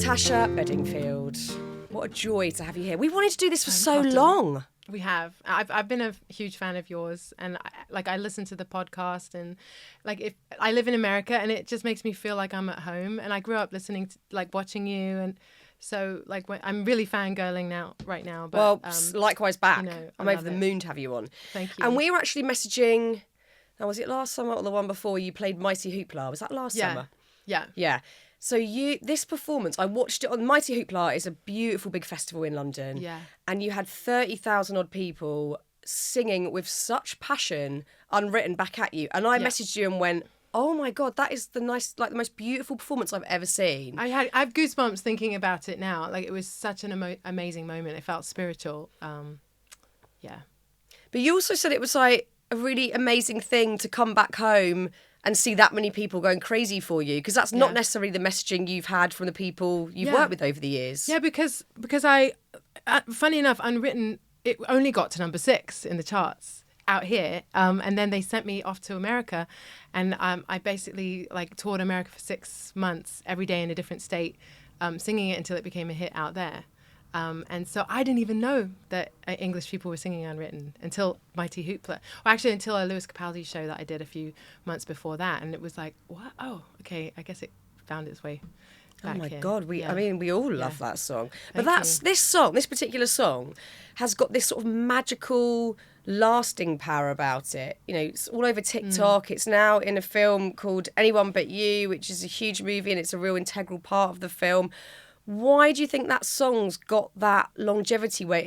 Natasha Bedingfield. What a joy to have you here. We wanted to do this for so long. We have. I've been a huge fan of yours, and I listen to the podcast, and if I live in America, and it just makes me feel like I'm at home. And I grew up listening to watching you, and so I'm really fangirling right now. But, likewise back. I'm over the it. moon to have you on. Thank you. And we were actually messaging. Now, was it last summer or the one before you played Mighty Hoopla? Was that last summer? Yeah. So this performance, I watched it on Mighty Hoopla. Is a beautiful big festival in London. Yeah. And you had 30,000 odd people singing with such passion, unwritten back at you. And I messaged you and went, "Oh my God, that is the most beautiful performance I've ever seen." I have goosebumps thinking about it now. It was such an amazing moment. It felt spiritual. But you also said it was like a really amazing thing to come back home and see that many people going crazy for you, because that's not necessarily the messaging you've had from the people you've worked with over the years. Yeah, because I, funny enough, Unwritten, it only got to number 6 in the charts out here, and then they sent me off to America, and I basically toured America for 6 months, every day in a different state, singing it until it became a hit out there. And so I didn't even know that English people were singing Unwritten until Mighty Hoopla. Well, actually, until a Lewis Capaldi show that I did a few months before that. And it was like, what? Oh, okay. I guess it found its way back here. God. We all love that song. But Thank you. This particular song has got this sort of magical lasting power about it. It's all over TikTok. It's now in a film called Anyone But You, which is a huge movie, and it's a real integral part of the film. Why do you think that song's got that longevity where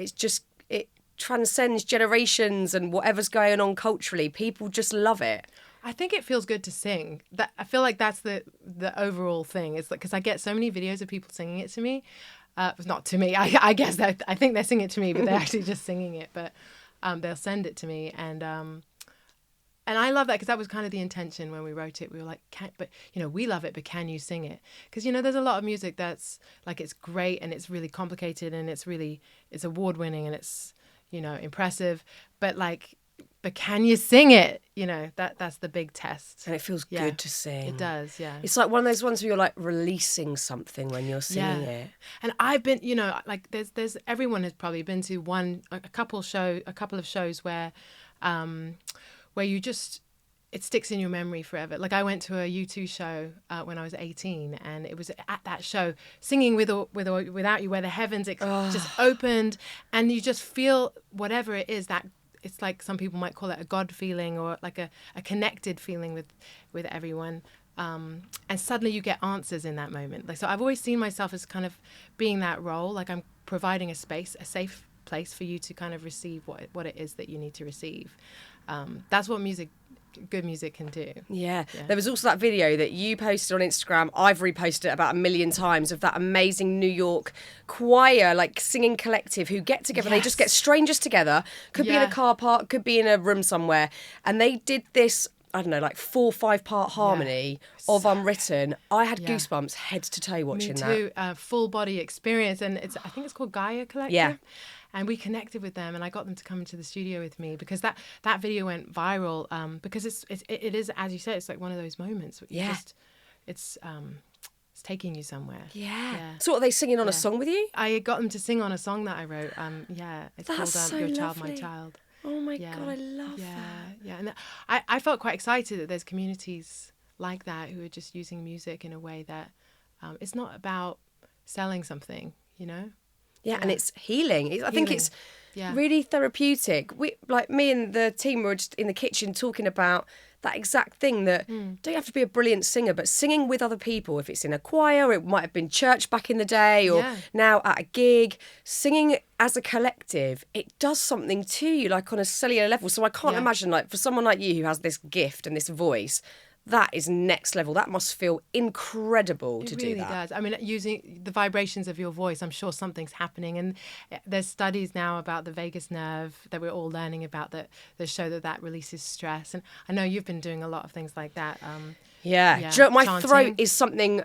it transcends generations and whatever's going on culturally? People just love it. I think it feels good to sing. I feel like that's the overall thing. It's because I get so many videos of people singing it to me. Not to me. I guess that I think they're singing it to me, but they're actually just singing it. But they'll send it to me, and I love that, because that was kind of the intention when we wrote it. We were like, we love it, but can you sing it? Because, there's a lot of music that's it's great and it's really complicated and it's award winning and it's, impressive. But can you sing it? That's the big test. And it feels good to sing. It does, yeah. It's like one of those ones where you're releasing something when you're singing it. And I've been, there's everyone has probably been to a couple of shows where you just, it sticks in your memory forever. I went to a U2 show when I was 18, and it was at that show, singing with or without you, where the heavens just opened, and you just feel whatever it is, that it's like some people might call it a God feeling, or a connected feeling with everyone. And suddenly you get answers in that moment. So I've always seen myself as kind of being that role, I'm providing a space, a safe place for you to kind of receive what it is that you need to receive. That's what good music can do. Yeah. There was also that video that you posted on Instagram. I've reposted it about 1 million times, of that amazing New York choir, singing collective who get together. They just get strangers together. Could be in a car park, could be in a room somewhere. And they did this, I don't know, 4 or 5 part harmony of Unwritten. I had goosebumps head to toe watching that. Me too. Full body experience. And I think it's called Gaia Collective. Yeah. And we connected with them, and I got them to come into the studio with me, because that video went viral. Because it is, as you said, it's one of those moments. It's taking you somewhere. Yeah. So what, are they singing on a song with you? I got them to sing on a song that I wrote. It's That's called so Your Child, lovely. My Child. Oh my God, I love that. Yeah, and I felt quite excited that there's communities like that who are just using music in a way that it's not about selling something, Yeah, and it's healing. I think it's really therapeutic. Me and the team were just in the kitchen talking about that exact thing, that don't have to be a brilliant singer, but singing with other people, if it's in a choir, it might have been church back in the day, or now at a gig, singing as a collective, it does something to you, on a cellular level. So I can't imagine, for someone like you who has this gift and this voice, that is next level. That must feel incredible to do that. It really does. I mean, using the vibrations of your voice, I'm sure something's happening. And there's studies now about the vagus nerve that we're all learning about that show that releases stress. And I know you've been doing a lot of things like that. My throat is something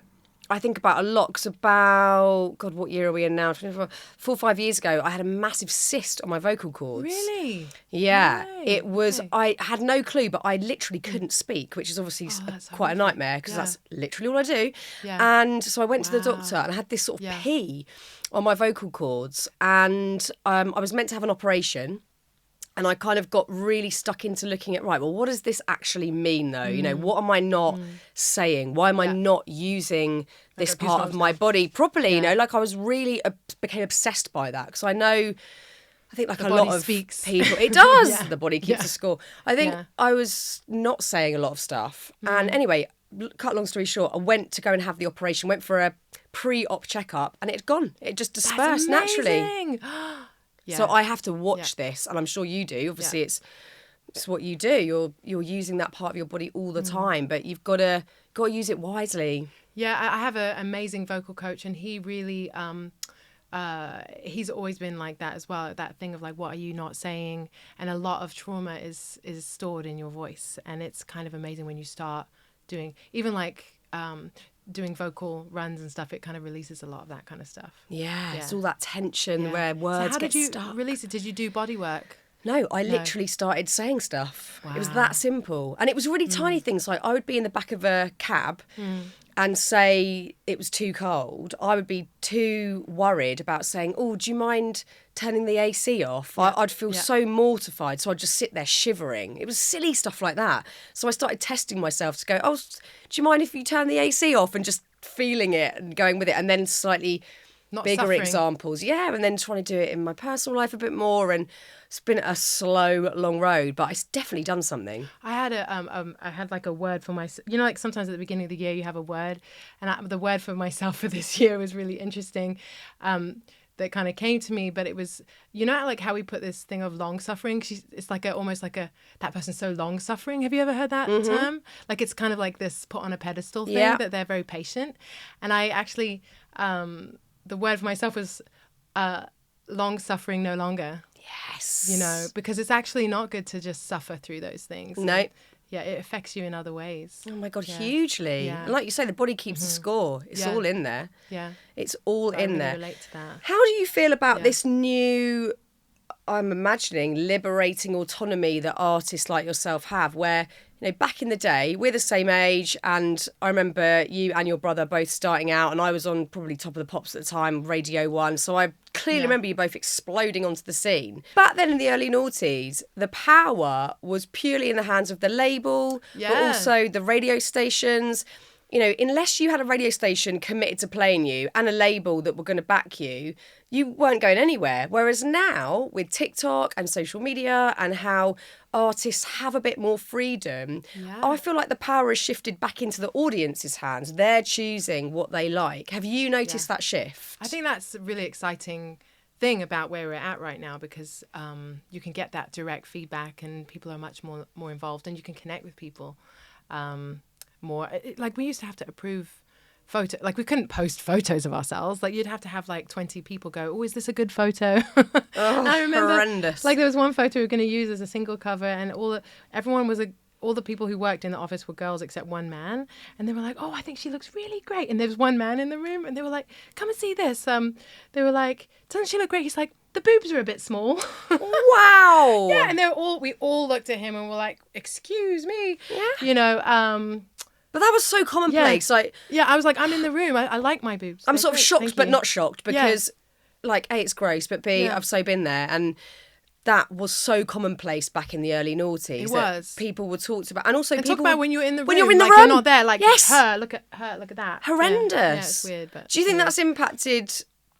I think about a lot, because about, God, what year are we in now? 4 or 5 years ago, I had a massive cyst on my vocal cords. Really? Yeah. No. It was, Okay. I had no clue, but I literally couldn't speak, which is obviously quite a nightmare, because that's literally all I do. Yeah. And so I went to the doctor, and I had this sort of pea on my vocal cords, and I was meant to have an operation. And I kind of got really stuck into looking at, right, well, what does this actually mean, though? You know, what am I not saying? Why am I not using this part of my body properly? You know, like I was really became obsessed by that, because I think like the a lot of people, it does. The body keeps the score. I think I was not saying a lot of stuff. And anyway, cut long story short, I went to go and have the operation, went for a pre-op checkup, and it's gone. It just dispersed naturally. Yeah. So I have to watch this, and I'm sure you do. Obviously, it's what you do. You're using that part of your body all the time, but you've got to use it wisely. Yeah, I have an amazing vocal coach, and he really he's always been like that as well. That thing of like, what are you not saying? And a lot of trauma is stored in your voice, and it's kind of amazing when you start doing even like. Doing vocal runs and stuff, it kind of releases a lot of that kind of stuff. Yeah. It's all that tension where words get stuck. So how did you release it? Did you do body work? No, I literally started saying stuff. Wow. It was that simple. And it was really tiny things. Like I would be in the back of a cab and say it was too cold. I would be too worried about saying, oh, do you mind turning the AC off? I'd feel so mortified. So I'd just sit there shivering. It was silly stuff like that. So I started testing myself to go, oh, do you mind if you turn the AC off, and just feeling it and going with it, and then slightly not bigger suffering. examples. Yeah, and then trying to do it in my personal life a bit more, and it's been a slow, long road, but it's definitely done something. I had I had like a word for myself. You know, like sometimes at the beginning of the year you have a word, and the word for myself for this year was really interesting. That kind of came to me, but it was, you know, like how we put this thing of long suffering. It's like almost like that person's so long suffering. Have you ever heard that term? Like it's kind of like this put on a pedestal thing that they're very patient. And I actually, the word for myself was long suffering no longer. Yes. You know, because it's actually not good to just suffer through those things. No. And, it affects you in other ways. Oh my God, hugely. Yeah. And like you say, the body keeps the score. It's all in there. Yeah. It's all in really there. Relate to that. How do you feel about this new, I'm imagining, liberating autonomy that artists like yourself have, where, you know, back in the day, we're the same age, and I remember you and your brother both starting out, and I was on probably Top of the Pops at the time, Radio 1, so I clearly remember you both exploding onto the scene. Back then in the early noughties, the power was purely in the hands of the label, but also the radio stations. You know, unless you had a radio station committed to playing you and a label that were going to back you, you weren't going anywhere. Whereas now, with TikTok and social media and how artists have a bit more freedom, I feel like the power has shifted back into the audience's hands. They're choosing what they like. Have you noticed that shift? I think that's a really exciting thing about where we're at right now, because you can get that direct feedback, and people are much more involved, and you can connect with people more. Like we used to have to approve photo, like we couldn't post photos of ourselves. Like you'd have to have like 20 people go, oh, is this a good photo? Oh, I remember, horrendous. like there was one photo we were going to use as a single cover, and all the people who worked in the office were girls except one man, and they were like, oh, I think she looks really great. And there was one man in the room, and they were like, come and see this. They were like, doesn't she look great? He's like, the boobs are a bit small. Wow. Yeah, and we all looked at him and were like, excuse me. Yeah. You know, but that was so commonplace. Like, I was like, I'm in the room. I like my boobs. I'm sort of shocked, but not shocked, because, like, A, it's gross, but B, I've so been there, and that was so commonplace back in the early noughties. It was. People were talked about, and also people talk about when you're in the room. When you're in the room, you're not there. Like her, look at that. Horrendous. Yeah, it's weird. But do you think that's impacted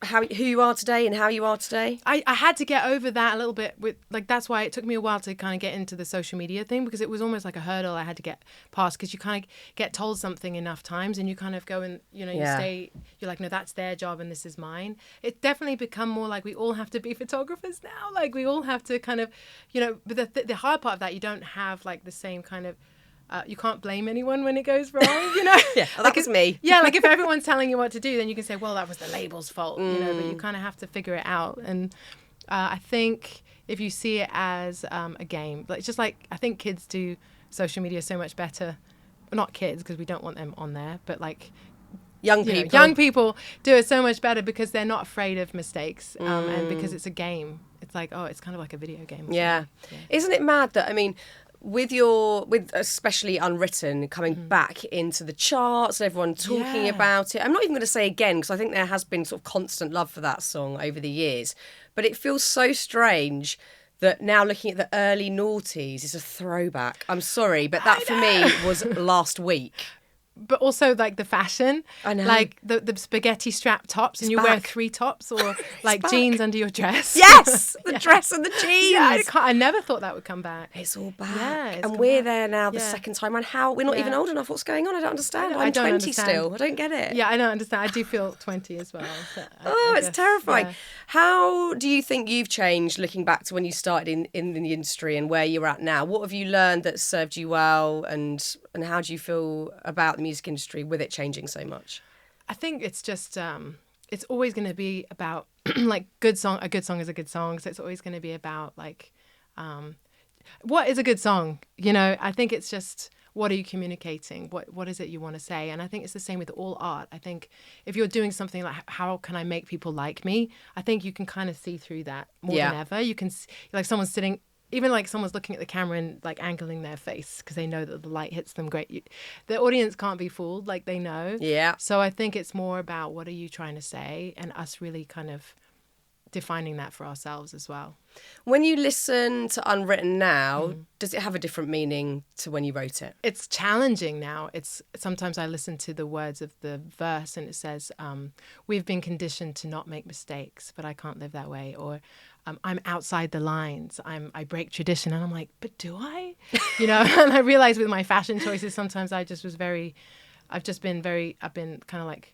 who you are today and how you are today? I had to get over that a little bit with, like, that's why it took me a while to kind of get into the social media thing, because it was almost like a hurdle I had to get past, because you kind of get told something enough times and you kind of go and, you know, you're like, no, that's their job and this is mine. It's definitely become more like we all have to be photographers now. Like we all have to kind of, you know, but the hard part of that, you don't have like the same kind of, you can't blame anyone when it goes wrong, you know? That was me. Yeah, like if everyone's telling you what to do, then you can say, well, that was the label's fault, you know, but you kind of have to figure it out. And I think if you see it as a game, like, it's just like, I think kids do social media so much better. Well, not kids, because we don't want them on there, but like young people. Young people do it so much better because they're not afraid of mistakes, and because it's a game. It's like, it's kind of like a video game. Yeah. Isn't it mad that, I mean, with especially Unwritten coming back into the charts, everyone talking about it. I'm not even going to say again, because I think there has been sort of constant love for that song over the years. But it feels so strange that now looking at the early noughties is a throwback. I'm sorry, but that for me was last week. But also like the fashion, I know, like the spaghetti strap tops, and you wear 3 tops or like jeans under your dress. Yes, the dress and the jeans. Yeah, I never thought that would come back. It's all back. Yeah, and we're there now the second time around. How we're not even old enough. What's going on? I don't understand. I'm 20 understand. still. I don't get it. Yeah, I don't understand. I do feel 20 as well. It's terrifying. Yeah. How do you think you've changed looking back to when you started in the industry and where you're at now? What have you learned that served you well, and how do you feel about the music industry with it changing so much? I think it's just it's always going to be about like a good song is a good song, so it's always going to be about like what is a good song, I think it's just, what are you communicating, what is it you want to say? And I think it's the same with all art. I think if you're doing something like, how can I make people like me, I think you can kind of see through that more than ever. You can see, like, someone's sitting, even like someone's looking at the camera and like angling their face because they know that the light hits them great. The audience can't be fooled, like they know. Yeah. So I think it's more about what are you trying to say, and us really kind of defining that for ourselves as well. When you listen to Unwritten now, does it have a different meaning to when you wrote it? It's challenging now. Sometimes I listen to the words of the verse and it says, we've been conditioned to not make mistakes, but I can't live that way. Or I'm outside the lines. I break tradition. And I'm like, but do I? And I realize with my fashion choices, sometimes I've been kind of like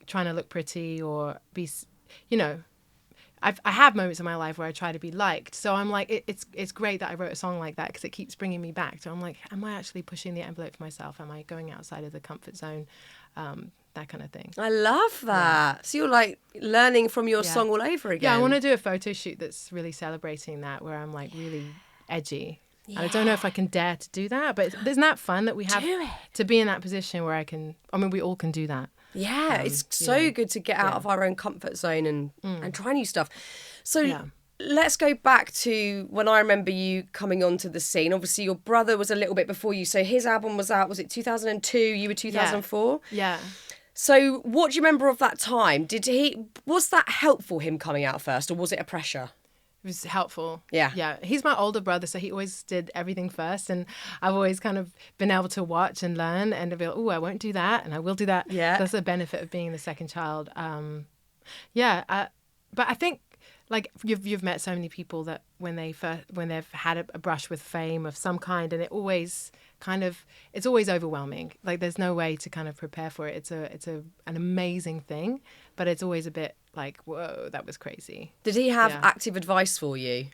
trying to look pretty or be, I have moments in my life where I try to be liked. So I'm like, it's great that I wrote a song like that because it keeps bringing me back. So I'm like, am I actually pushing the envelope for myself? Am I going outside of the comfort zone? That kind of thing. I love that. Yeah. So you're like learning from your song all over again. Yeah, I want to do a photo shoot that's really celebrating that, where I'm like really edgy. Yeah. And I don't know if I can dare to do that, but isn't that fun that we have to be in that position where we all can do that. Yeah, it's so good to get out of our own comfort zone and try new stuff. So let's go back to when I remember you coming onto the scene. Obviously, your brother was a little bit before you. So his album was out, was it 2002? You were 2004? Yeah. So what do you remember of that time? Was that helpful, him coming out first, or was it a pressure? It was helpful. Yeah. Yeah. He's my older brother, so he always did everything first. And I've always kind of been able to watch and learn and be like, oh, I won't do that and I will do that. Yeah. That's the benefit of being the second child. But I think, like, you've met so many people that when they've had a brush with fame of some kind, and it's always overwhelming. Like, there's no way to kind of prepare for it. It's an amazing thing, but it's always a bit like, whoa, that was crazy. Did he have active advice for you?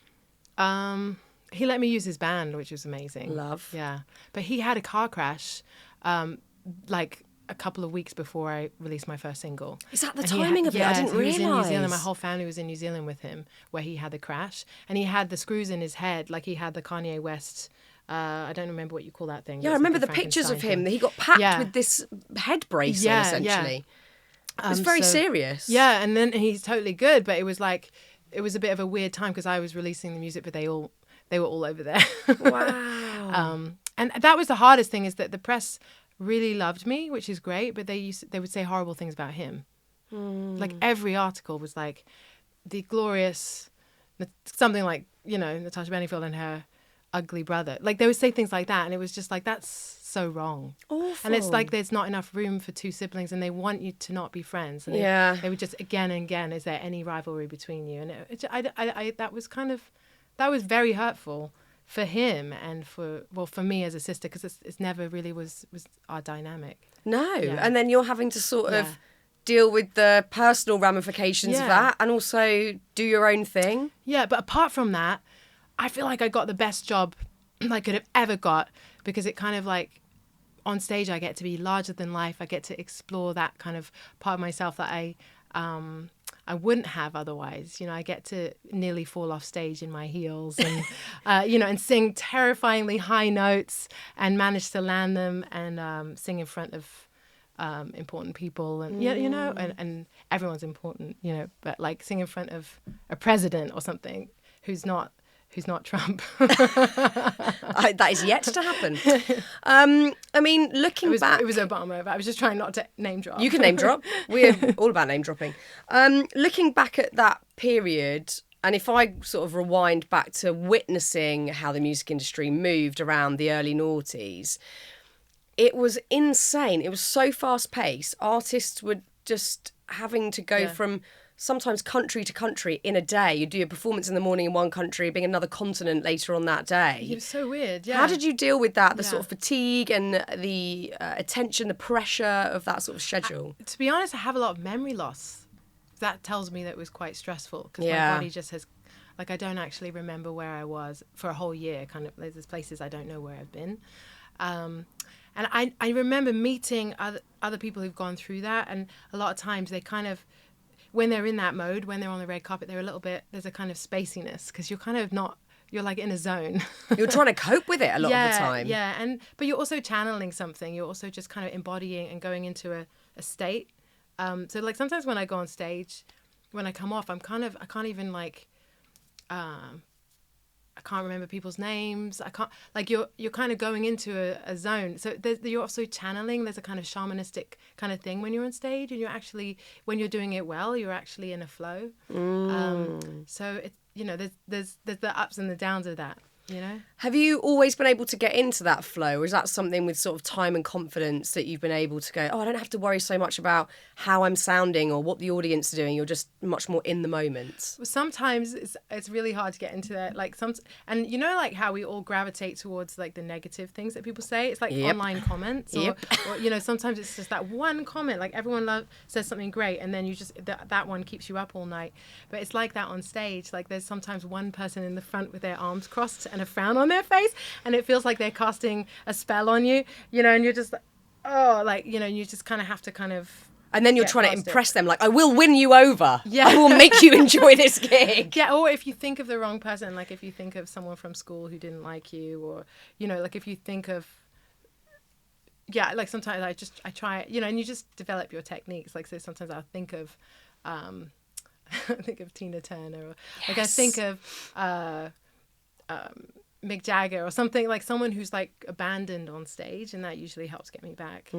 He let me use his band, which was amazing. Love. Yeah. But he had a car crash, like a couple of weeks before I released my first single. Is that the timing of it? I didn't realise. He was in New Zealand. My whole family was in New Zealand with him, where he had the crash. And he had the screws in his head, like he had the Kanye West... I don't remember what you call that thing. Yeah, I remember the pictures of him. He got packed with this head brace on, essentially. Yeah. It was very serious. Yeah, and then he's totally good, but it was a bit of a weird time because I was releasing the music, but they were all over there. Wow. And that was the hardest thing, is that the press really loved me, which is great, but they would say horrible things about him. Like every article was like the glorious, something like, Natasha Bedingfield and her ugly brother. Like, they would say things like that, and it was just like, that's so wrong. Awful. And it's like there's not enough room for two siblings, and they want you to not be friends. And they would just again and again, is there any rivalry between you? And that was very hurtful for him and for me as a sister, because it's never really was our dynamic. No, and then you're having to sort of deal with the personal ramifications of that, and also do your own thing. Yeah, but apart from that, I feel like I got the best job I could have ever got, because it kind of like, on stage I get to be larger than life. I get to explore that kind of part of myself that I wouldn't have otherwise. I get to nearly fall off stage in my heels and, and sing terrifyingly high notes and manage to land them and sing in front of important people, and and everyone's important, but like sing in front of a president or something who's not Trump. That is yet to happen. I mean, looking back... It was Obama, but I was just trying not to name drop. You can name drop. We're all about name dropping. Looking back at that period, and if I sort of rewind back to witnessing how the music industry moved around the early noughties, it was insane. It was so fast-paced. Artists were just having to go from... sometimes country to country in a day. You do a performance in the morning in one country, being another continent later on that day. It was so weird, yeah. How did you deal with that, the sort of fatigue and the attention, the pressure of that sort of schedule? To be honest, I have a lot of memory loss. That tells me that it was quite stressful, because my body just has... Like, I don't actually remember where I was for a whole year. Kind of, there's places I don't know where I've been. And I remember meeting other people who've gone through that, and a lot of times they kind of... when they're in that mode, when they're on the red carpet, they're a little bit, there's a kind of spaciness, because you're kind of not, you're like in a zone. You're trying to cope with it a lot of the time. Yeah, but you're also channeling something. You're also just kind of embodying and going into a state. So like sometimes when I go on stage, when I come off, I can't even like, I can't remember people's names. I can't, like, you're kind of going into a zone. So you're also channeling. There's a kind of shamanistic kind of thing when you're on stage, and you're actually, when you're doing it well, you're actually in a flow. So it, there's the ups and the downs of that. Have you always been able to get into that flow, or is that something with sort of time and confidence that you've been able to go, I don't have to worry so much about how I'm sounding or what the audience are doing, you're just much more in the moment? Well, sometimes it's really hard to get into that, like and like how we all gravitate towards like the negative things that people say. It's like online comments, or sometimes it's just that one comment, like everyone says something great, and then you just that one keeps you up all night. But it's like that on stage. Like there's sometimes one person in the front with their arms crossed and a frown on their face, and it feels like they're casting a spell on you, and you're just you just kind of have to kind of, and then you're trying to impress them, like, I will win you over. Yeah. I will make you enjoy this gig. Yeah, or if you think of the wrong person, like if you think of someone from school who didn't like you, or like if you think of, like sometimes I try, and you just develop your techniques. Like, so sometimes I'll think of Tina Turner, or like I think of Mick Jagger or something, like someone who's like abandoned on stage, and that usually helps get me back.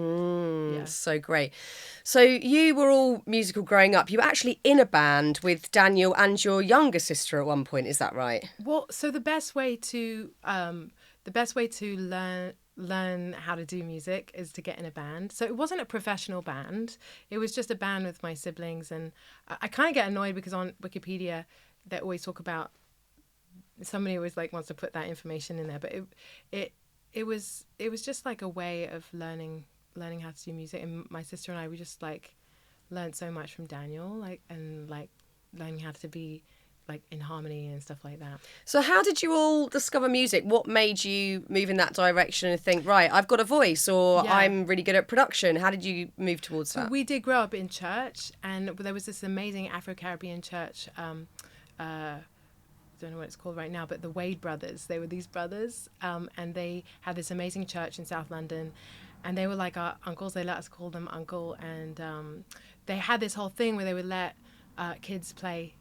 So great. So you were all musical growing up. You were actually in a band with Daniel and your younger sister at one point, is that right? Well, so the best way to learn how to do music is to get in a band. So it wasn't a professional band. It was just a band with my siblings, and I kind of get annoyed because on Wikipedia they always talk about, somebody always like wants to put that information in there, but it was just like a way of learning how to do music. And my sister and I, we just like learned so much from Daniel, and learning how to be like in harmony and stuff like that. So how did you all discover music? What made you move in that direction and think, right, I've got a voice, or I'm really good at production? How did you move towards that? We did grow up in church, and there was this amazing Afro-Caribbean church, I don't know what it's called right now, but the Wade brothers. They were these brothers, and they had this amazing church in South London, and they were like our uncles. They let us call them uncle, and they had this whole thing where they would let kids play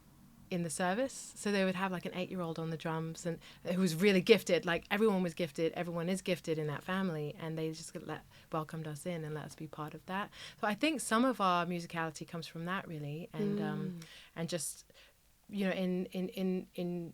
in the service. So they would have like an 8-year-old on the drums, and who was really gifted. Like everyone was gifted. Everyone is gifted in that family, and they just welcomed us in and let us be part of that. So I think some of our musicality comes from that, really, and just, in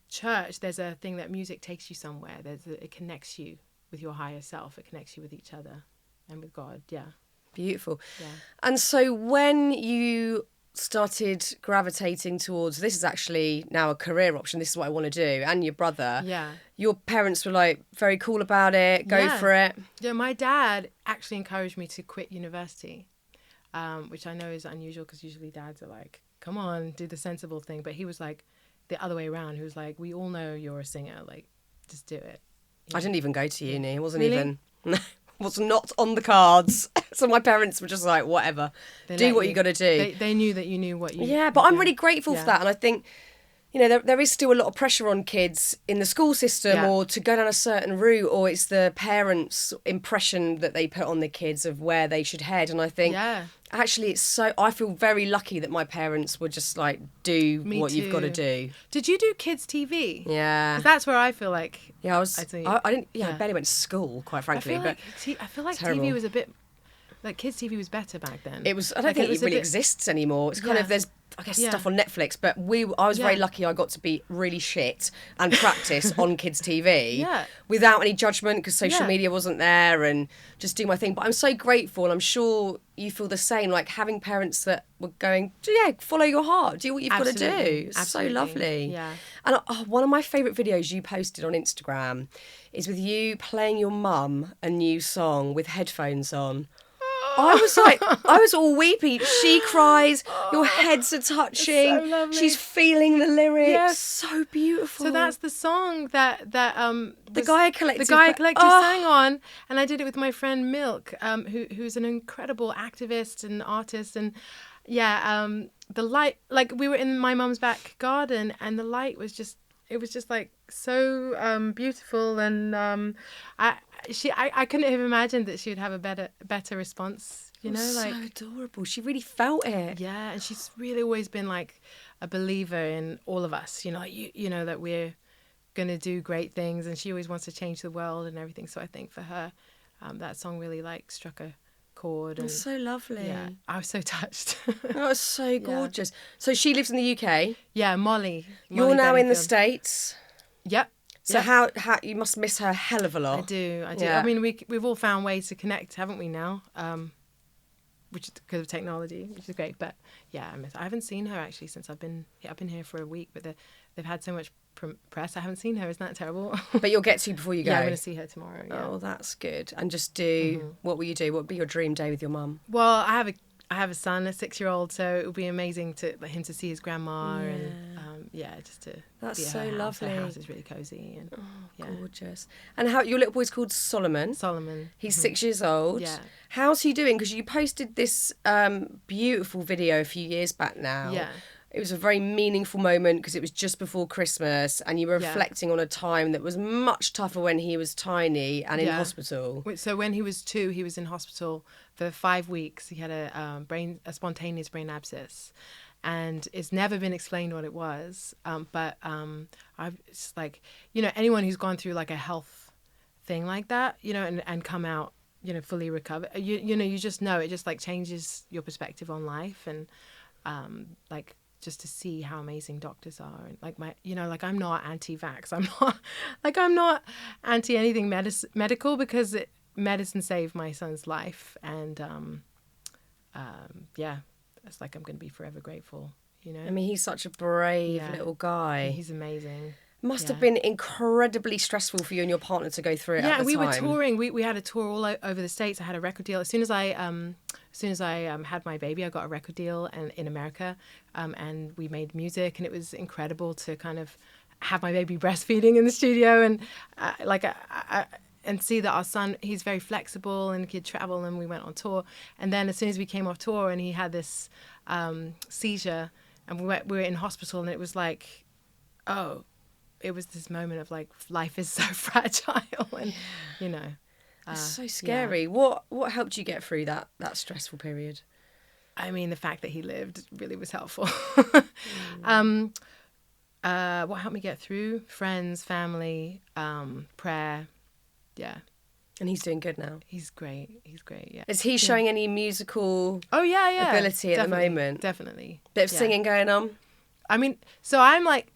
church, there's a thing that music takes you somewhere. It connects you with your higher self. It connects you with each other and with God. Yeah. Beautiful. Yeah. And so when you started gravitating towards, this is actually now a career option, this is what I want to do, and your brother, your parents were like very cool about it, go for it. Yeah, my dad actually encouraged me to quit university, which I know is unusual, because usually dads are like, come on, do the sensible thing. But he was like the other way around. He was like, we all know you're a singer, like, just do it. I didn't even go to uni. It wasn't even... was not on the cards. So my parents were just like, whatever, do what you got to do. They knew that you knew what you... Yeah, but I'm really grateful for that. And I think you know, there is still a lot of pressure on kids in the school system or to go down a certain route, or it's the parents' impression that they put on the kids of where they should head. And I think actually I feel very lucky that my parents were just like, do what you've got to do. Did you do kids TV? Yeah. Because that's where I feel like... Yeah, I barely went to school, quite frankly. I feel like TV was a bit... Like, kids' TV was better back then. It was. I don't think it really exists anymore. It's kind of, there's, I guess, stuff on Netflix, but I was very lucky I got to be really shit and practice on kids' TV without any judgment, because social media wasn't there, and just do my thing. But I'm so grateful, and I'm sure you feel the same, like having parents that were going, follow your heart, do what you've got to do. It's so lovely. Yeah. And one of my favourite videos you posted on Instagram is with you playing your mum a new song with headphones on. I was all weepy. She cries, your heads are touching, so lovely. She's feeling the lyrics. Yes. So beautiful. So that's the song that the Gaia Collective sang on, and I did it with my friend Milk, who's an incredible activist and artist, and the light, like we were in my mum's back garden, and the light was just, it was just like so beautiful, and I couldn't have imagined that she would have a better response, you know, like so adorable. She really felt it. Yeah, and she's really always been like a believer in all of us, you know, you know that we're gonna do great things, and she always wants to change the world and everything. So I think for her, that song really like struck a chord. And it's so lovely. Yeah, I was so touched. Oh, it's so gorgeous. Yeah. So she lives in the UK. Yeah, Molly. You're now in the States. Yep. So how you must miss her a hell of a lot. I do. Yeah. I mean, we've all found ways to connect, haven't we now? Which is because of technology, which is great. But yeah, I haven't seen her actually since I've been here for a week. But they've had so much press. I haven't seen her. Isn't that terrible? But you'll get to before you go. Yeah, I'm going to see her tomorrow. Yeah. Oh, that's good. And just do what will you do? What would be your dream day with your mum? Well, I have a son, a 6-year-old, so it would be amazing to him to see his grandma and just to that's be at so her house. lovely. Her house is really cozy and gorgeous. And how your little boy's called Solomon? Solomon. He's 6 years old. Yeah. How's he doing? Because you posted this beautiful video a few years back now. Yeah. It was a very meaningful moment because it was just before Christmas, and you were reflecting on a time that was much tougher when he was tiny and in hospital. So when he was 2, he was in hospital for 5 weeks. He had a spontaneous brain abscess, and it's never been explained what it was. But it's like, you know, anyone who's gone through like a health thing like that, you know, and come out, you know, fully recovered, you know, you just know it just like changes your perspective on life, and like, just to see how amazing doctors are. And like I'm not anti-vax. I'm not anti anything medical, because medicine saved my son's life. And it's like I'm going to be forever grateful, you know. I mean, he's such a brave little guy. He's amazing. Must have been incredibly stressful for you and your partner to go through it at the time. Yeah, we were touring. We had a tour all over the States. I had a record deal. As soon as I had my baby, I got a record deal in America, and we made music, and it was incredible to kind of have my baby breastfeeding in the studio, and and see that our son, he's very flexible and could travel, and we went on tour. And then as soon as we came off tour, and he had this seizure, and we were in hospital, and it was like, it was this moment of like, life is so fragile, and you know, it's so scary. Yeah. What helped you get through that stressful period? I mean, the fact that he lived really was helpful. What helped me get through? Friends, family, prayer. Yeah. And he's doing good now. He's great. Yeah. Is he showing any musical ability at the moment? Definitely. Bit of singing going on? I mean, so I'm like,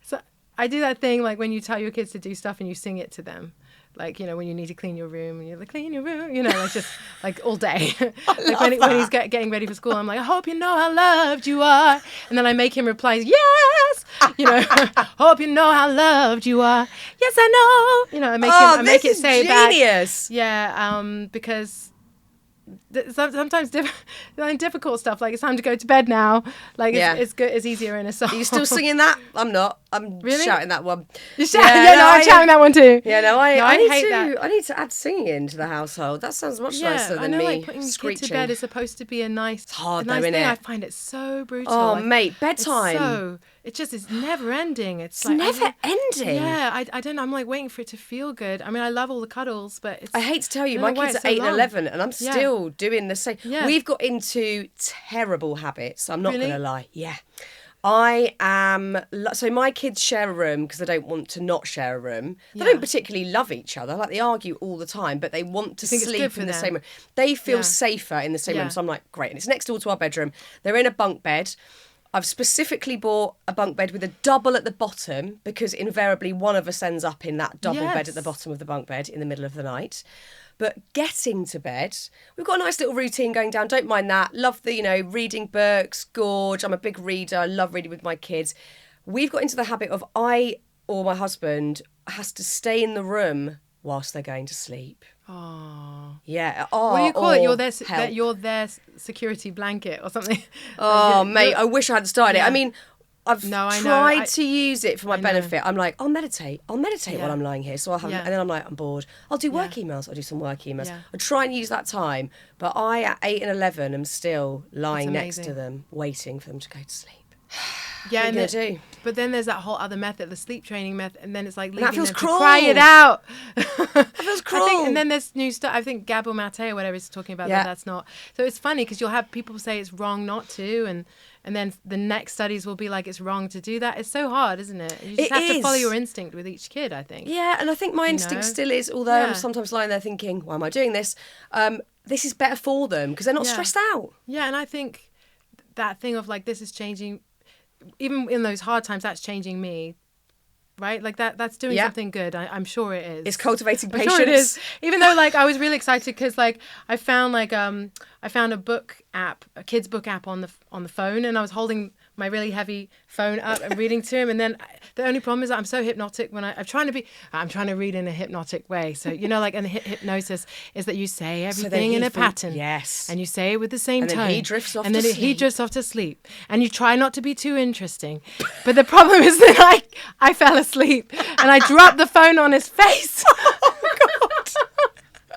so I do that thing like when you tell your kids to do stuff and you sing it to them. Like, you know, when you need to clean your room, and you're like, clean your room, you know, like just like all day. Like when he's getting ready for school, I'm like, I hope you know how loved you are. And then I make him reply, yes, you know, hope you know how loved you are. Yes, I know. You know, I make it say genius. that. Yeah, because sometimes difficult stuff, like it's time to go to bed now. Like it's good. It's easier in a song. Are you still singing that? I'm not. I'm really shouting that one. You're shouting? I'm shouting that one too. Yeah, no, I hate that. I need to add singing into the household. That sounds much nicer than me like putting screeching. Kid to bed is supposed to be a nice, it's hard nice though, thing. isn't it? I find it so brutal. Oh, mate, bedtime. It's never ending. It's like, never ending. Yeah, I don't know. I'm like waiting for it to feel good. I mean, I love all the cuddles, but I hate to tell you, my kids are 8 and 11, and I'm still doing the same. Yeah. We've got into terrible habits. I'm not going to lie. Yeah. I am. So my kids share a room because they don't want to not share a room. They don't particularly love each other. Like they argue all the time, but they want to sleep in the same room. They feel safer in the same room. So I'm like, great. And it's next door to our bedroom. They're in a bunk bed. I've specifically bought a bunk bed with a double at the bottom because invariably one of us ends up in that double bed at the bottom of the bunk bed in the middle of the night. But getting to bed, we've got a nice little routine going down. Don't mind that. Love the, reading books, gorge. I'm a big reader. I love reading with my kids. We've got into the habit of I or my husband has to stay in the room whilst they're going to sleep. Oh. Yeah. What do you call it? You're their security blanket or something. Oh, mate, I wish I hadn't started it. I mean, I've tried to use it for my benefit. I'm like, I'll meditate while I'm lying here. So I'll have, and then I'm like, I'm bored. I'll do work emails. I'll do some work emails. I try and use that time. But I, at 8 and 11, am still lying next to them, waiting for them to go to sleep. Yeah, but then there's that whole other method, the sleep training method, and then it's like leaving them to cruel. cry it out. That feels cruel. And then there's new stuff. I think Gabor Mate or whatever is talking about that's not. So it's funny because you'll have people say it's wrong not to, and then the next studies will be like it's wrong to do that. It's so hard, isn't it? You just have to follow your instinct with each kid, I think. Yeah, and I think my instinct still is, although I'm sometimes lying there thinking, why am I doing this? This is better for them because they're not stressed out. Yeah, and I think that thing of like this is changing. Even in those hard times, that's changing me, right? Like that's doing something good. I'm sure it is. It's cultivating patience. I'm sure it is. Even though like I was really excited because like I found a book app, a kid's book app on the phone, and I was holding my really heavy phone up and reading to him. And then the only problem is that I'm so hypnotic when I'm trying to read in a hypnotic way. So, like, and hypnosis is that you say everything in a pattern. Yes. And you say it with the same tone. And then he drifts off to sleep. And you try not to be too interesting. But the problem is that I fell asleep and I dropped the phone on his face. Oh,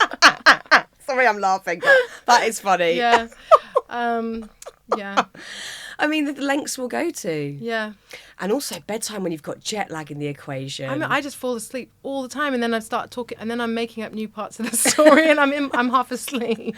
God. Sorry, I'm laughing, but that is funny. Yeah. Yeah. I mean, the lengths we'll go to. Yeah. And also bedtime when you've got jet lag in the equation. I mean, I just fall asleep all the time, and then I start talking, and then I'm making up new parts of the story, and I'm half asleep.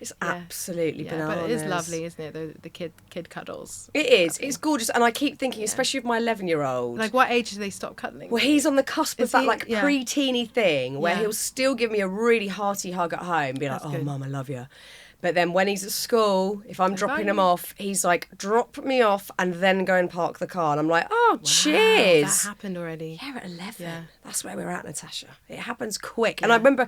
It's absolutely bananas. But it is lovely, isn't it? The kid cuddles. It is. It's gorgeous, and I keep thinking, especially with my 11-year-old. Like, what age do they stop cuddling? Well, he's on the cusp of that pre-teeny thing where he'll still give me a really hearty hug at home, and be like, "Oh, Mum, I love you." But then when he's at school, if I'm dropping him off, he's like, drop me off and then go and park the car. And I'm like, oh, cheers. That happened already. Yeah, at 11. Yeah. That's where we're at, Natasha. It happens quick. Yeah. And I remember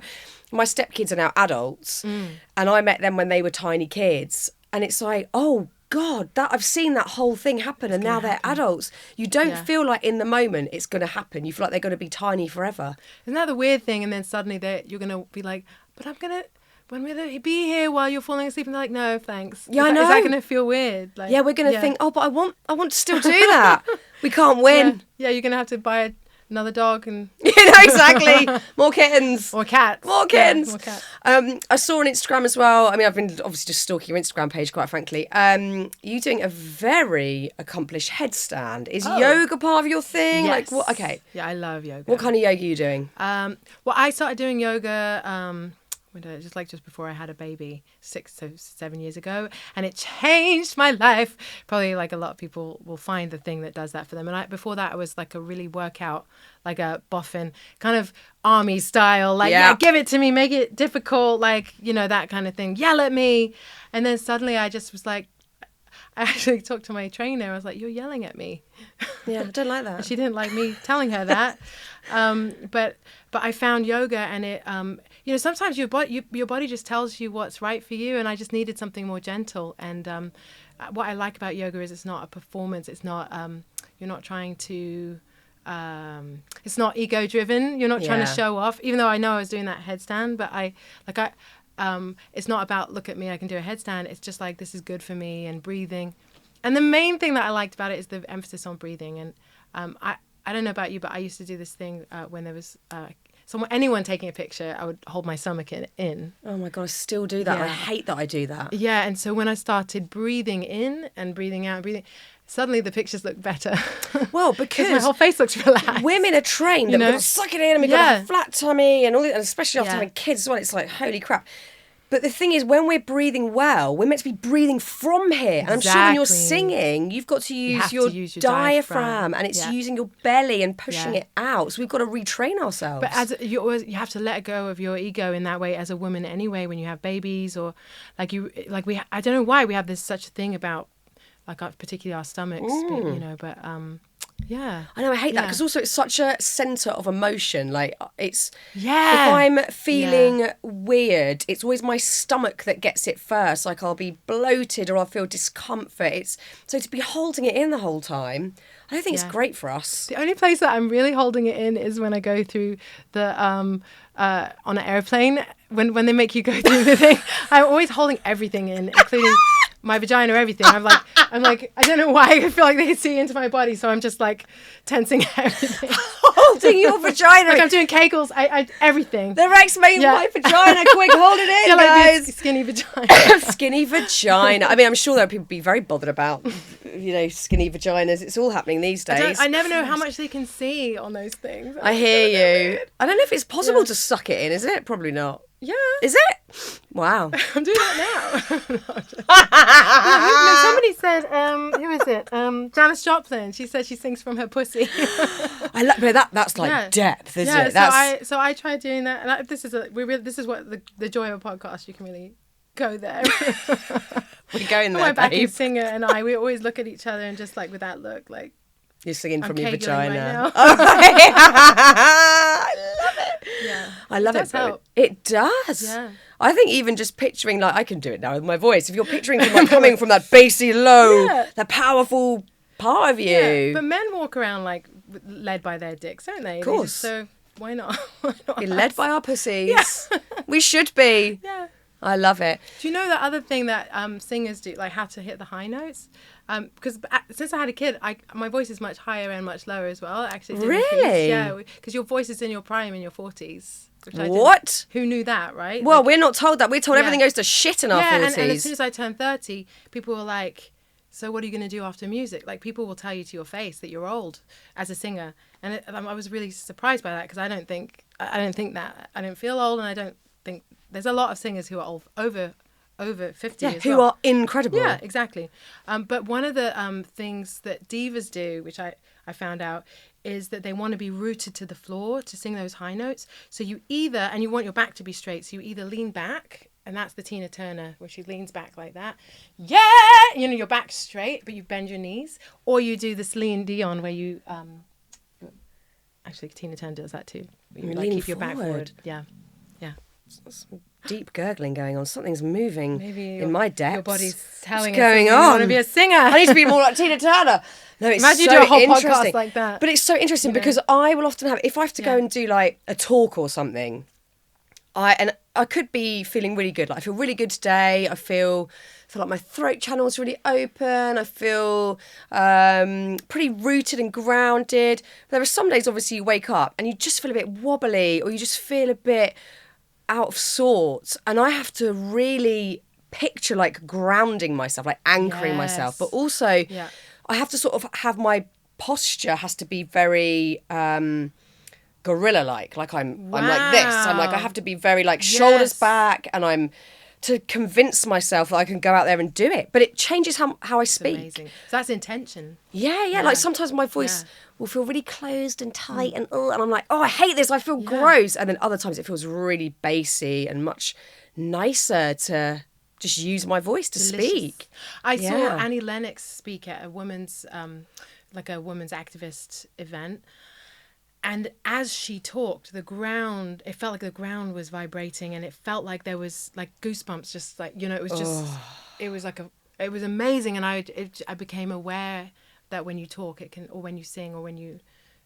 my stepkids are now adults and I met them when they were tiny kids. And it's like, oh, God, I've seen that whole thing happen and now they're adults. You don't feel like in the moment it's going to happen. You feel like they're going to be tiny forever. Isn't that the weird thing? And then suddenly you're going to be like, but when will they be here while you're falling asleep? And they're like, no, thanks. Yeah, I know. Is that going to feel weird? Like, we're going to think, oh, but I want to still do that. We can't win. Yeah, you're going to have to buy another dog and... exactly. More kittens. Or cats. More kittens. Yeah, more cats. I saw on Instagram as well. I mean, I've been obviously just stalking your Instagram page, quite frankly. You doing a very accomplished headstand. Is yoga part of your thing? Yes. Like what? Okay. Yeah, I love yoga. What kind of yoga are you doing? Well, I started doing yoga... just before I had a baby 7 years ago, and it changed my life. Probably like a lot of people will find the thing that does that for them. And before that, I was like a really workout, like a boffin kind of army style, like give it to me, make it difficult, like that kind of thing. Yell at me, and then suddenly I just was like. I actually talked to my trainer. I was like, "You're yelling at me." Yeah, I don't like that. And she didn't like me telling her that. But I found yoga, and it, sometimes your body just tells you what's right for you. And I just needed something more gentle. And what I like about yoga is it's not a performance. It's not. You're not trying to. It's not ego driven. You're not trying to show off. Even though I know I was doing that headstand, but it's not about look at me, I can do a headstand. It's just like this is good for me, and breathing. And the main thing that I liked about it is the emphasis on breathing. And I don't know about you, but I used to do this thing when there was anyone taking a picture, I would hold my stomach in. Oh my God, I still do that. Yeah. I hate that I do that. Yeah, and so when I started breathing in and breathing out, suddenly the pictures look better. Well, because my whole face looks relaxed. Women are trained that we've got to suck it in and we've got to have a flat tummy and all that, and especially after having kids as well. It's like, holy crap. But the thing is, when we're breathing well, we're meant to be breathing from here. And I'm sure when you're singing, you've got to use your diaphragm, and it's using your belly and pushing it out. So we've got to retrain ourselves. But you have to let go of your ego in that way as a woman anyway, when you have babies, or I don't know why we have this such a thing about particularly our stomachs, but yeah. I know, I hate that, because also it's such a centre of emotion. Like, it's... Yeah. If I'm feeling weird, it's always my stomach that gets it first. Like, I'll be bloated or I'll feel discomfort. So to be holding it in the whole time, I don't think it's great for us. The only place that I'm really holding it in is when I go through the... on an airplane, when they make you go through the thing. I'm always holding everything in, including... my vagina, everything. I'm like, I don't know why I feel like they can see into my body, so I'm just like tensing everything. Holding your vagina. Like I'm doing kegels, I everything. The Rex made my vagina. Quick, hold it in, guys. Like skinny vagina. Skinny vagina. I mean, I'm sure there are people be very bothered about, skinny vaginas. It's all happening these days. I never know how much they can see on those things. I hear you. I don't know if it's possible to suck it in, is it? Probably not. Yeah. Is it? Wow. I'm doing that now. Somebody said, who is it? Janis Joplin. She said she sings from her pussy. I love that's like depth, isn't it? So I tried doing that, and this is what the joy of a podcast. You can really go there. We're going there, my backing singer and we always look at each other and just like with that look, like you're singing from your vagina. Right now. I love it. Yeah, I love it. It does. Yeah. I think even just picturing, like, I can do it now with my voice. If you're picturing coming from that bassy low, that powerful part of you. Yeah. But men walk around like led by their dicks, don't they? Of course. So why not? Be led by our pussies. Yeah. We should be. Yeah. I love it. Do you know the other thing that singers do, like how to hit the high notes? Because since I had a kid, my voice is much higher and much lower as well. Actually, really? Yeah, because your voice is in your prime in your 40s. What? Who knew that, right? Well, we're not told that. We're told everything goes to shit in our 40s. And as soon as I turned 30, people were like, so what are you going to do after music? Like, people will tell you to your face that you're old as a singer. And I was really surprised by that, because I don't think that. I don't feel old, and I don't think... There's a lot of singers who are over 50 as well. Who are incredible. Yeah, exactly. But one of the things that divas do, which I found out, is that they want to be rooted to the floor to sing those high notes. So you and you want your back to be straight, so you either lean back, and that's the Tina Turner, where she leans back like that. Yeah! Your back's straight, but you bend your knees. Or you do the Celine Dion, where you... actually, Tina Turner does that too. You keep your back forward. Yeah. Yeah. Some deep gurgling going on. Something's moving in my depths. Your body's telling What's going on? You want to be a singer. I need to be more like Tina Turner. No, it's Imagine so you do a whole interesting. podcast like that. But it's so interesting because I will often have, if I have to go and do like a talk or something, I could be feeling really good. Like, I feel really good today. I feel like my throat channel is really open. I feel pretty rooted and grounded. There are some days, obviously, you wake up and you just feel a bit wobbly, or you just feel a bit out of sorts, and I have to really picture like grounding myself, like anchoring myself, but also I have to sort of have my posture has to be very gorilla like I'm like this. I'm like, I have to be very like shoulders back, and I'm to convince myself that I can go out there and do it. But it changes how I speak. Amazing. So that's intention. Yeah. Like sometimes my voice will feel really closed and tight and I'm like, oh, I hate this. I feel gross. And then other times it feels really bassy and much nicer to just use my voice to speak. I saw Annie Lennox speak at a women's activist event. And as she talked, it felt like the ground was vibrating, and it felt like there was like goosebumps, just like, it was just, it was amazing. And I became aware that when you talk, it can, or when you sing, or when you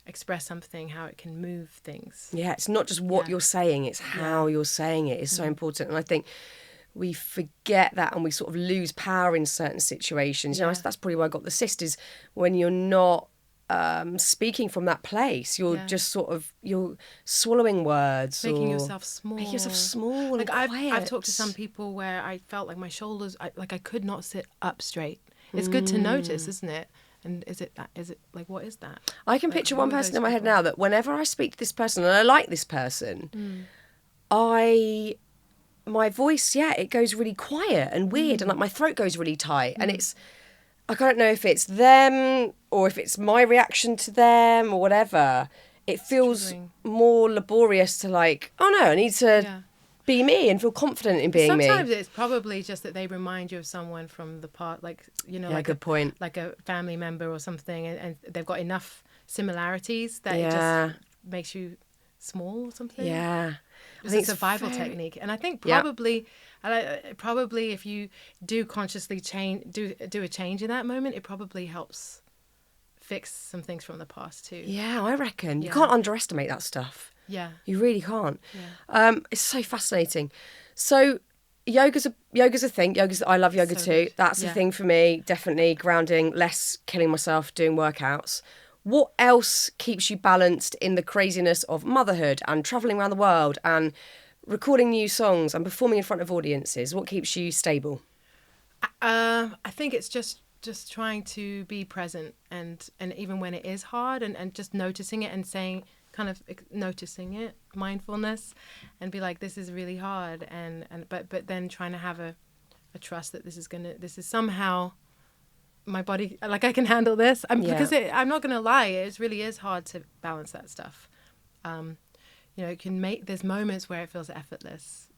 express something, how it can move things. Yeah, it's not just what you're saying, it's how you're saying it is so important. And I think we forget that and we sort of lose power in certain situations. You know, that's probably why I got the sisters. When you're not speaking from that place, you're just sort of, you're swallowing words. Making yourself small. Making yourself small and quiet. I've talked to some people where I felt like my shoulders, I could not sit up straight. It's good to notice, isn't it? And is it like, what is that? I can picture one person in my head now that whenever I speak to this person and I like this person, my voice, it goes really quiet and weird and like my throat goes really tight. And it's, I don't know if it's them or if it's my reaction to them or whatever. It feels more laborious to like, oh no, I need to be me and feel confident in being me. Sometimes it's probably just that they remind you of someone from the past, like, you know, like good point. Like a family member or something, and they've got enough similarities that it just makes you small or something. Yeah. It's a survival technique. And I think probably if you do consciously do a change in that moment, it probably helps fix some things from the past too. Yeah, I reckon. You can't underestimate that stuff. Yeah. You really can't. Yeah. It's so fascinating. So yoga's a thing. I love yoga too. Good. That's a thing for me. Definitely grounding, less killing myself doing workouts. What else keeps you balanced in the craziness of motherhood and travelling around the world and recording new songs and performing in front of audiences? What keeps you stable? I think it's just trying to be present and even when it is hard and just noticing it and saying, kind of noticing it, mindfulness, and be like, this is really hard, but then trying to have a trust that this is somehow my body, like I can handle this. Because I'm not gonna lie, it really is hard to balance that stuff. You know, it can there's moments where it feels effortless,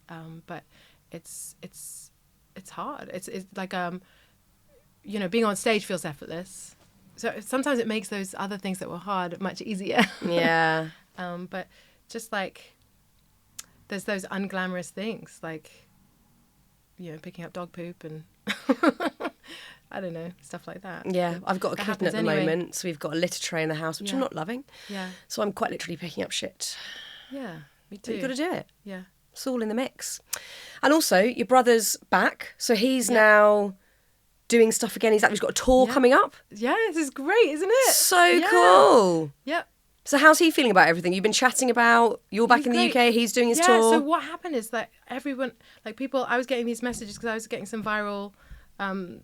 but it's hard. It's like you know, being on stage feels effortless. So sometimes it makes those other things that were hard much easier. Yeah. But just like there's those unglamorous things, like, you know, picking up dog poop and I don't know, stuff like that. Yeah, I've got a kitten at the moment, so we've got a litter tray in the house, which I'm not loving. Yeah. So I'm quite literally picking up shit. Yeah, me too. But you've got to do it. Yeah. It's all in the mix. And also, your brother's back, so he's now doing stuff again. He's got a tour coming up. Yeah, this is great, isn't it? So cool. Yep. So how's he feeling about everything? You've been chatting about, you're back in the UK, he's doing his tour. So what happened is that everyone, like people, I was getting these messages because I was getting some viral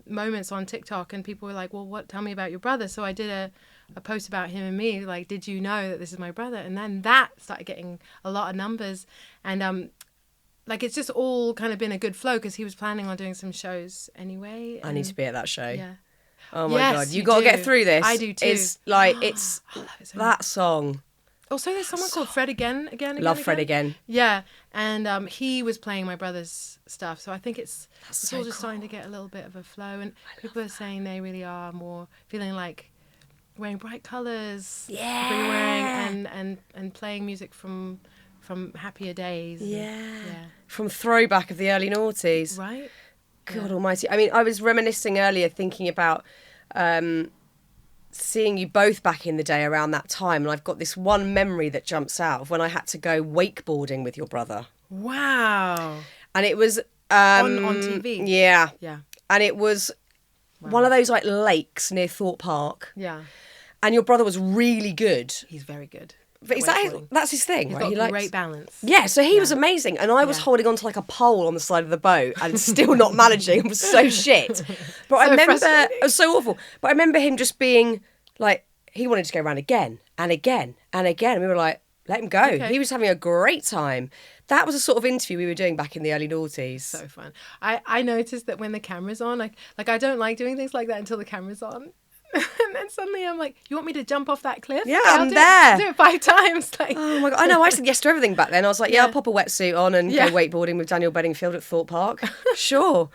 moments on TikTok, and people were like, well, tell me about your brother. So I did a post about him and me, like, did you know that this is my brother? And then that started getting a lot of numbers. And like, it's just all kind of been a good flow because he was planning on doing some shows anyway. I need to be at that show. Yeah. Oh my God, you got to get through this. I do too. It's like, it's that song. Also, there's someone called Fred again. Love Fred again. Yeah, and he was playing my brother's stuff, so I think it's all just starting to get a little bit of a flow, and people are saying they really are more feeling like wearing bright colours. Yeah. And playing music from happier days. Yeah. From throwback of the early noughties. Right. God almighty. I mean, I was reminiscing earlier thinking about seeing you both back in the day around that time, and I've got this one memory that jumps out of when I had to go wakeboarding with your brother. Wow. And it was on TV. Yeah. Yeah. And it was one of those like lakes near Thorpe Park. Yeah. And your brother was really good. He's very good. But that's his thing, He's right? got great balance. Yeah, so he was amazing. And I was holding on to like a pole on the side of the boat and still not managing. It was so shit. But I remember, it was so awful. But I remember him just being like, he wanted to go around again and again and again. And we were like, let him go. Okay. He was having a great time. That was a sort of interview we were doing back in the early noughties. So fun. I noticed that when the camera's on, like I don't like doing things like that until the camera's on. And then suddenly I'm like, you want me to jump off that cliff? Yeah, I'm there. Do it 5 times. Like. Oh my God. I know, I said yes to everything back then. I was like, I'll pop a wetsuit on and go wakeboarding with Daniel Bedingfield at Thorpe Park. Sure.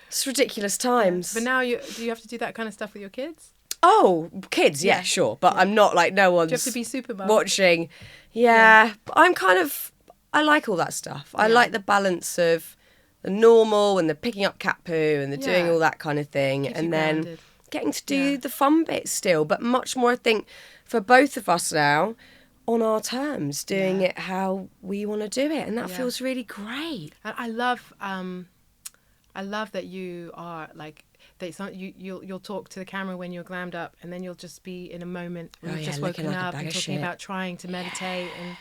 It's ridiculous times. But now do you have to do that kind of stuff with your kids? Oh, kids, yeah, sure. But I'm not like, no one's do you have to be super mum? Watching. Yeah. But I'm kind of, I like all that stuff. I like the balance of the normal and the picking up cat poo and the doing all that kind of thing. Keeps and you then grounded. Getting to do the fun bits still, but much more, I think, for both of us now on our terms, doing it how we want to do it. And that feels really great. I love that you are like, you'll talk to the camera when you're glammed up, and then you'll just be in a moment when you've just woken up and talking about trying to meditate and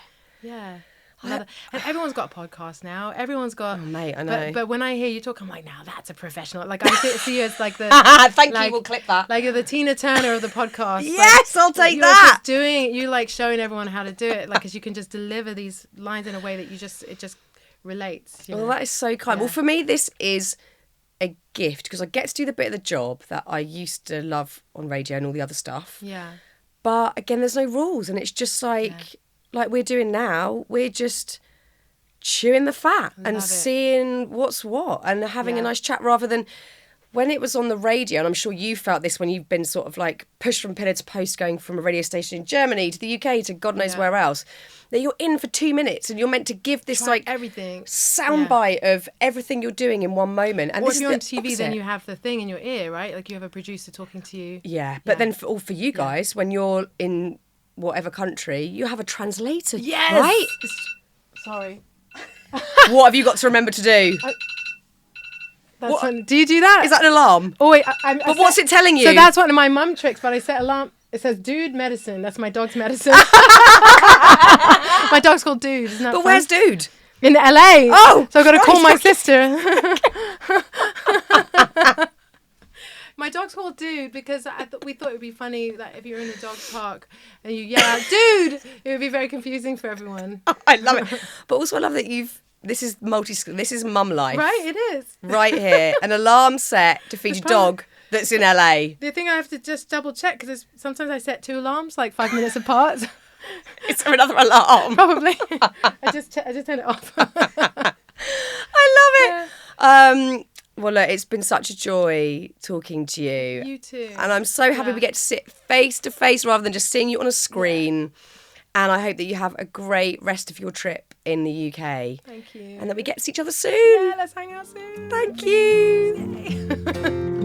and everyone's got a podcast now. Everyone's got. Oh, mate, I know. But when I hear you talk, I'm like, now that's a professional. Like I see you as like the. Thank you. We'll clip that. Like you're the Tina Turner of the podcast. Yes, I'll take that. You like showing everyone how to do it, like, because you can just deliver these lines in a way that it just relates. Well, that is so kind. Well, for me, this is a gift because I get to do the bit of the job that I used to love on radio and all the other stuff. Yeah. But again, there's no rules, and it's just like we're doing now. We're just chewing the fat and seeing what's what and having a nice chat, rather than when it was on the radio. And I'm sure you felt this when you've been sort of like pushed from pillar to post, going from a radio station in Germany to the UK to God knows where else, that you're in for 2 minutes and you're meant to give this like everything soundbite of everything you're doing in one moment. And if you're on TV, then you have the thing in your ear, right? Like you have a producer talking to you. Yeah, but then for you guys, when you're in whatever country, you have a translator, right? Sorry. What have you got to remember to do? Do you do that? Is that an alarm? Oh wait, but what's it telling you? So that's one of my mum tricks. But I set alarm. It says "Dude medicine." That's my dog's medicine. My dog's called Dude. Isn't that fun? Where's Dude? In LA. Oh, so I've got to call my sister. My dog's called Dude because we thought it would be funny that if you're in a dog park and you yell out "Dude," it would be very confusing for everyone. Oh, I love it. But also I love that this is multi-skill. This is mum life. Right, it is. Right here. An alarm set to feed your dog that's in LA. The thing I have to just double check, because sometimes I set 2 alarms like 5 minutes apart. Is there another alarm? Probably. I just turn it off. I love it. Yeah. Well, look, it's been such a joy talking to you. You too. And I'm so happy we get to sit face to face rather than just seeing you on a screen. Yeah. And I hope that you have a great rest of your trip in the UK. Thank you. And that we get to see each other soon. Yeah, let's hang out soon. Thank you.